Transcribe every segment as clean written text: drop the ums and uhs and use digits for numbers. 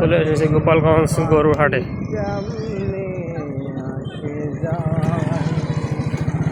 চলে এসেছি গোপালগঞ্জ গরুর হাটে।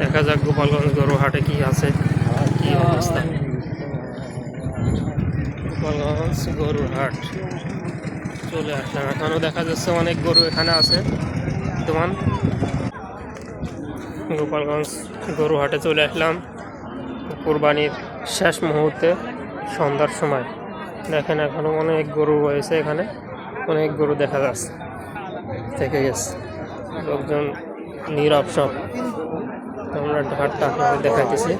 দেখা যাক গোপালগঞ্জ গরুর হাটে কি আছে, কি অবস্থা। গোপালগঞ্জ গরুর হাট চলে আসলাম। এখনও দেখা যাচ্ছে অনেক গরু এখানে আছে। বর্তমান গোপালগঞ্জ গরু হাটে চলে আসলাম কুরবানির শেষ মুহূর্তে সন্ধ্যার সময়। দেখেন এখনো অনেক গরু রয়েছে, এখানে অনেক গরু দেখা যাচ্ছে, থেকে গেছে লোকজন নীরব সব। আমরা হাটটা আপনাদের দেখাইতেছি,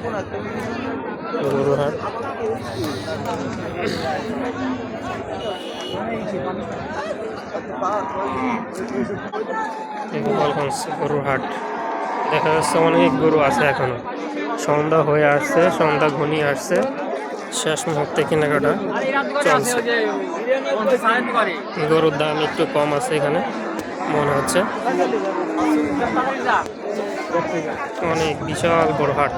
গরু হাট। গোপালগঞ্জ গরুর হাট দেখা যাচ্ছে অনেক গরু আছে এখনো। সন্ধ্যা হয়ে আসছে, সন্ধ্যা ঘনিয়ে আসছে, শেষ মুহূর্তে কেনাকাটা চলছে। গরুর দাম একটু কম আছে এখানে মনে হচ্ছে। অনেক বিশাল বড় হাট।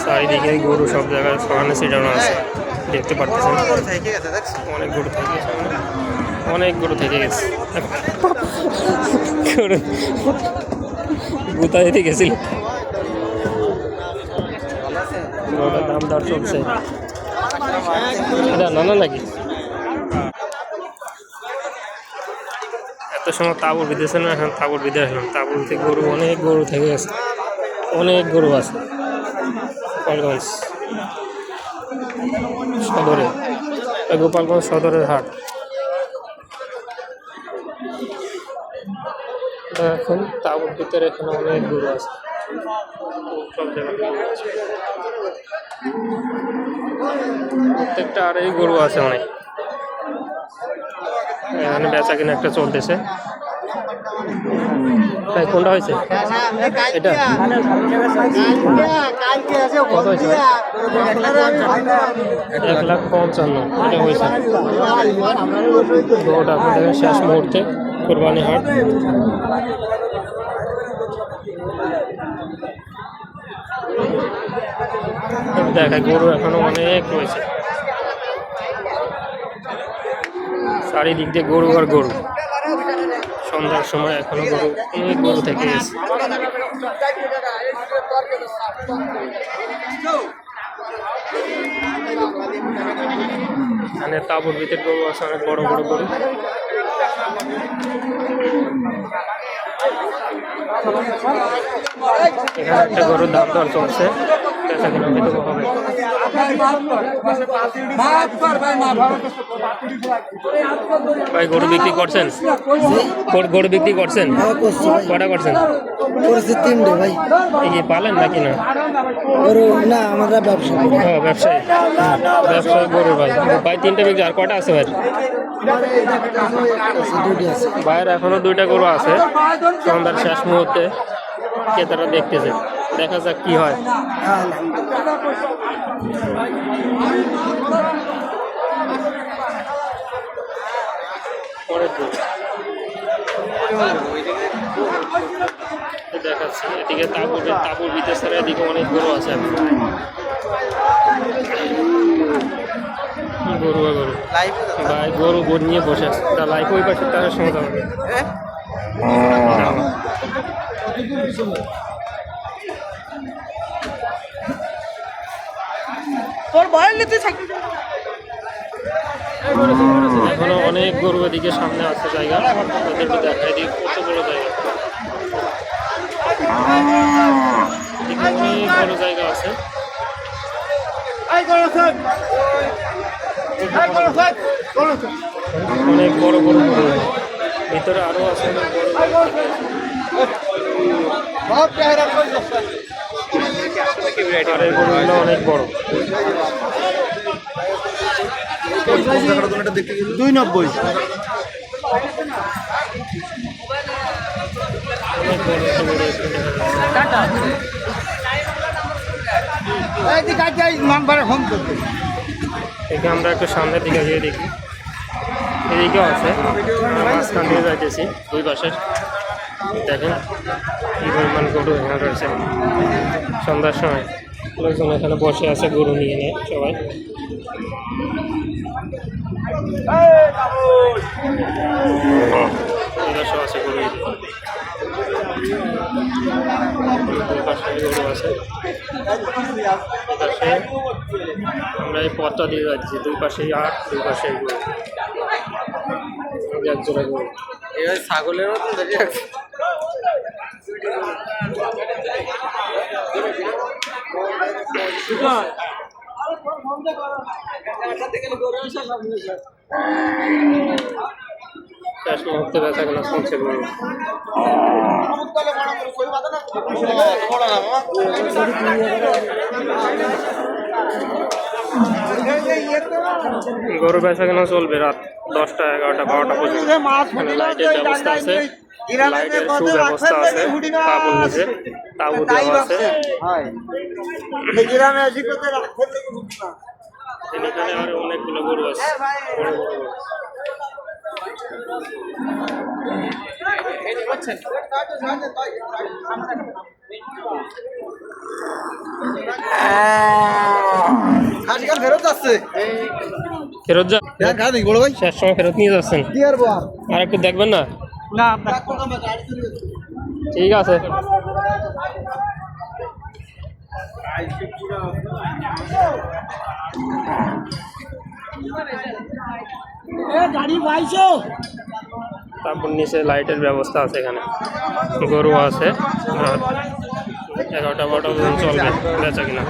চারিদিকে গরু সব জায়গায় সরানো ছিটানো আছে, দেখতে পারতেছেন। অনেক গরু থেকে গেছে, অনেক গরু থেকে গেছে। গুতা দিতে গেছিল, গরুটার দাম দর চলছে। এটা নানা নাকি এত সময় তাবুর বিদেছে না, এখন তাবুর বিদে আসলাম। তাবুর থেকে গরু, অনেক গরু থেকে গেছে, অনেক গরু আছে গোপালগঞ্জ সদরে। গোপালগঞ্জ সদরের হাট। এখন তাবুর ভিতরে এখানে অনেক গরু আছে, সব জায়গায় প্রত্যেকটা আড়াই গরু আছে অনেক। এখানে বেচা কিনা একটা চলতেছে। তাই কোনটা হয়েছে এটা? কত হয়েছে? 1,55,000 এটা হয়েছে। গরুটা আপনাদের শেষ মুহূর্তে কুরবানি হাট। দেখায় গরু এখনো অনেক রয়েছে, চারিদিক দিয়ে গরু আর গরু। সন্ধ্যার সময় এখনো গরু, অনেক গরু থেকে গেছে। এখানে তাবুর ভিতরে গরু আছে, অনেক বড় বড় গরু। এখানে একটা গরুর দাম দর চলছে, বেচা কিনা হয়তো হবে। ভাই গরু বিক্রি করছেন? গরু বিক্রি করছেন? কটা করছেন? তিনটে ভাই। এই পালেন নাকি না? গরু না, আমরা ব্যবসায়ী। ব্যবসায়ী, ব্যবসায়ী গরু। ভাই ভাই তিনটে বিক্রি, আর কটা আছে ভাই? ভাইয়ের এখনো 2টা গরু আছে। সন্ধ্যার শেষ মুহূর্তে ক্রেতারা দেখতেছে, দেখা যাক কি হয়। দেখাচ্ছি এদিকে তাবুর ভিতরে, এদিকে অনেক গরু আছে। গরু গরু ভাই, গরু গরু নিয়ে বসে আছে। তা লাইফ ওই পাশে, তার সঙ্গে যাবে। এখনো অনেক গরু এদিকে সামনে আছে, জায়গা ওদেরকে দেখাই দিই কত বড় জায়গা। এদিকে অনেক বড় জায়গা আছে, অনেক বড় বড় গরু। ভিতরে আরো আছে অনেক বড় গরুগুলো, অনেক বড়। 290। অনেক বড়। দেখি আমরা একটু সামনের দিকে গিয়ে দেখি, এদিকেও আছে, মাঝখান দিয়ে যাইতেছি দুই পাশের। দেখেন কি পরিমাণ গরু এখানে রয়েছে। সন্ধ্যার সময় লোকজন এখানে বসে আছে গরু নিয়ে নিয়ে সবাই। সব আছে গরু, দুই পাশে গরু আছে। এপাশে আমরা এই পথটা দিয়ে যাচ্ছি, দুই পাশেই আট, দুই পাশে গরু, এক জোড়া গরু। এবার ছাগলের মতন দেখে শেষ মুহূর্তে বেচা কেনা শুনছে গরু। গরু বেচা কেনা চলবে রাত 10টা, 11টা, 12টা পর্যন্ত। এখানে লাইটের ব্যবস্থা আছে, লাইটের সুব্যবস্থা আছে, তাঁবুর নিচে তাঁবু দেওয়া আছে। এখানে আরো অনেকগুলো গরু আছে, বড় বড় গরু। ফেরত যা, বড় ভাই শেষ সময় ফেরত নিয়ে যাচ্ছেন, কি আর আর একটু দেখবেন না? না ঠিক আছে। তারপর নিচে লাইটের ব্যবস্থা আছে, এখানে গরু আছে। 11টা 12টা পর্যন্ত চলবে বেচা কিনা।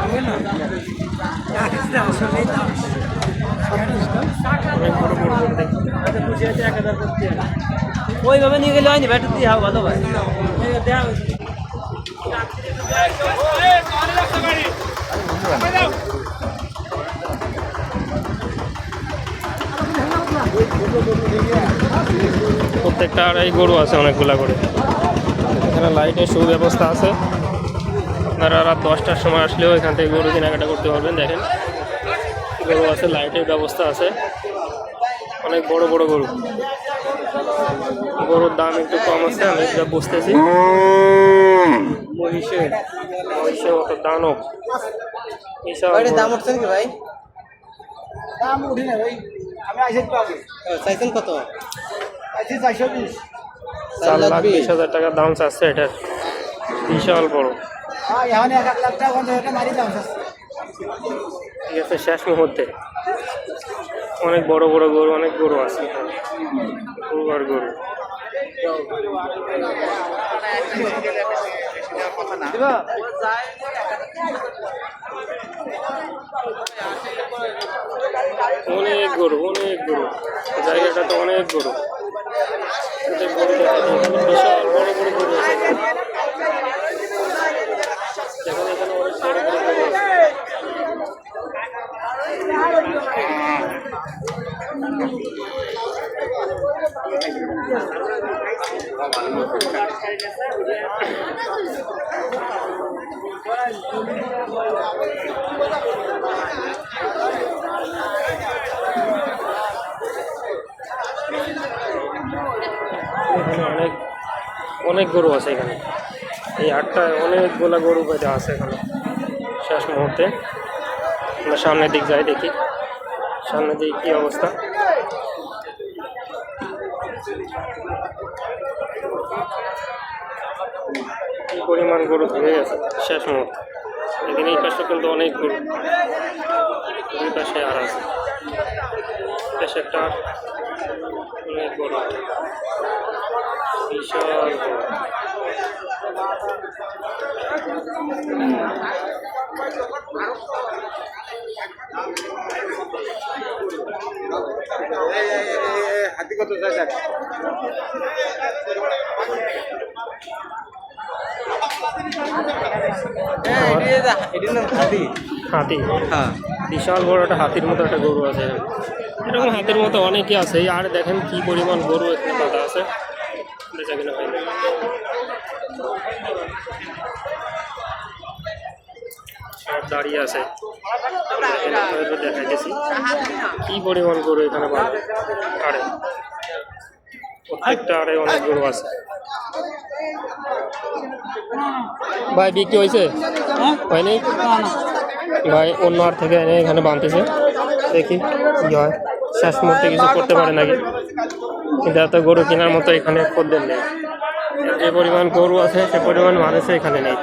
ওইভাবে নিয়ে গেলে হয়নি ব্যাটারি দিয়ে ভালো ভাই। প্রত্যেকটা আড়াই গরু আছে, অনেকগুলা করে। এখানে লাইটের সুব্যবস্থা আছে, আপনারা রাত 10টার সময় আসলেও এখান থেকে গরু কেনাকাটা করতে পারবেন। দেখেন গরু আছে, লাইটের ব্যবস্থা আছে, অনেক বড় বড় গরু। গরুর দাম একটু কম আছে, আমি যেটা বুঝতেছি। মহিষে অত দানব দাম উঠছে নাকি ভাই? দাম উঠি না ভাই, আমি আইছি একটু আগে। চাইছেন কত? আইছি 420। 4,20,000 টাকা দাম চাচ্ছে এটার, বিশাল বড়। হ্যাঁ, এখন 1 লাখ টাকা এটা মারি দাম চাচ্ছে। ঠিক আছে, শেষ মুহূর্তে অনেক বড় বড় গরু, অনেক গরু আছে, গরু আর গরু। অনেক গরু, অনেক গরু, জায়গাটা তো অনেক গরু। গরু বিশাল বড় বড় গরু আছে, যেখানে এখানে অনেক বড় বড় গরু আছে। অনেক অনেক গরু আছে এখানে, এই হাটটায় অনেকগুলা গরু বেঁধে আছে এখানে। শেষ মুহূর্তে আমরা সামনের দিক যাই, দেখি সামনের দিকে কি অবস্থা। কি পরিমাণ গরু ধরে গেছে শেষ মুহূর্তে। এখানে এই পাশে কিন্তু অনেক গরু, দুই পাশে আর আছে, পাশে একটা অনেক বড় বিশাল গরু। হাতি কত চাইছেন? হাতি, হ্যাঁ, বিশাল বড় একটা হাতির মতো একটা গরু আছে। এরকম হাতির মতো অনেকে আছে। আর দেখেন কি পরিমাণ গরু এখানে বাঁধা আছে, বেচা কিনা হয়নি। সব দাঁড়িয়ে আছে, দেখাইতেছি কি পরিমাণ গরু এখানে বাঁধে আরে প্রত্যেকটা আরে অনেক গরু আছে। ভাই বিক্রি হয়েছে হয়নি ভাই অন্য আর থেকে এনে এখানে বাঁধতেছে দেখি কি হয় শেষ মুহূর্তে কিছু করতে পারে নাকি কিন্তু এত গরু কেনার মতো এখানে খদ্দের নেই যে পরিমাণ গরু আছে সে পরিমাণ মানুষ এখানে নেই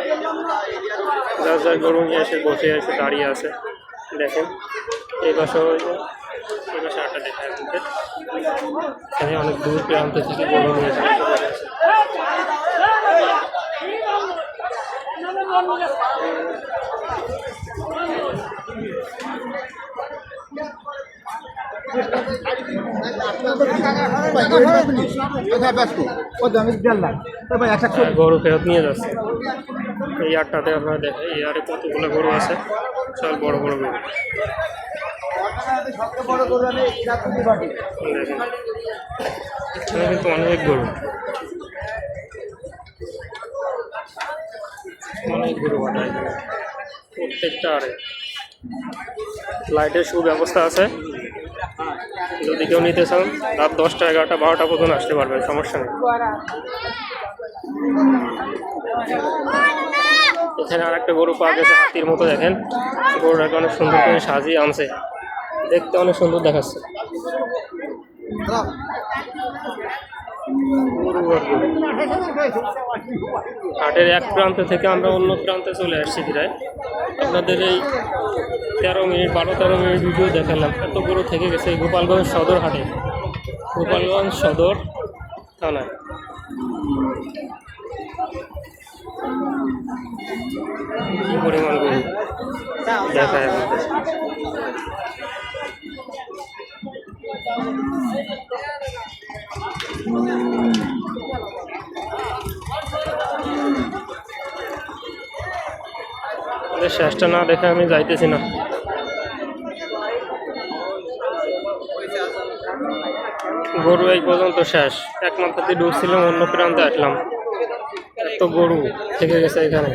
যার যার গরু নিয়ে এসে বসে আছে দাঁড়িয়ে আছে দেখেন এই পাশে আটটা দেখা যাচ্ছে এখানে অনেক দূর প্রান্ত থেকে গরু নিয়ে এসে বসে আছে। গরু ফেরত নিয়ে যাচ্ছে এই আটটাতে আপনারা দেখেন এই আরে কতগুলো গরু আছে সব বড় বড় গরু এখানে কিন্তু অনেক গরু বাটা এখানে প্রত্যেকটা আরে লাইটের সুব্যবস্থা আছে যদি কেউ নিতে চান রাত 10টা 11টা 12টা পর্যন্ত আসতে পারবে সমস্যা নেই। এখানে আর একটা গরু পাওয়া গেছে হাতির মতো দেখেন গরুটাকে অনেক সুন্দর করে সাজিয়ে আনছে দেখতে অনেক সুন্দর দেখাচ্ছে। হাটের এক প্রান্ত থেকে আমরা অন্য প্রান্তে চলে আসছি প্রায় আপনাদের এই 13 মিনিট 12-13 মিনিট ভিডিও দেখালাম এত গরু থেকে গেছে গোপালগঞ্জ সদর হাটে গোপালগঞ্জ সদর থানায় কি পরিমাণ গরু দেখায় আমাদের শেষটা না দেখে আমি যাইতেছি না গরু এই পর্যন্ত শেষ একমাত্র ঢুকছিলাম অন্য প্রান্তে আসলাম এত গরু থেকে গেছে এখানে।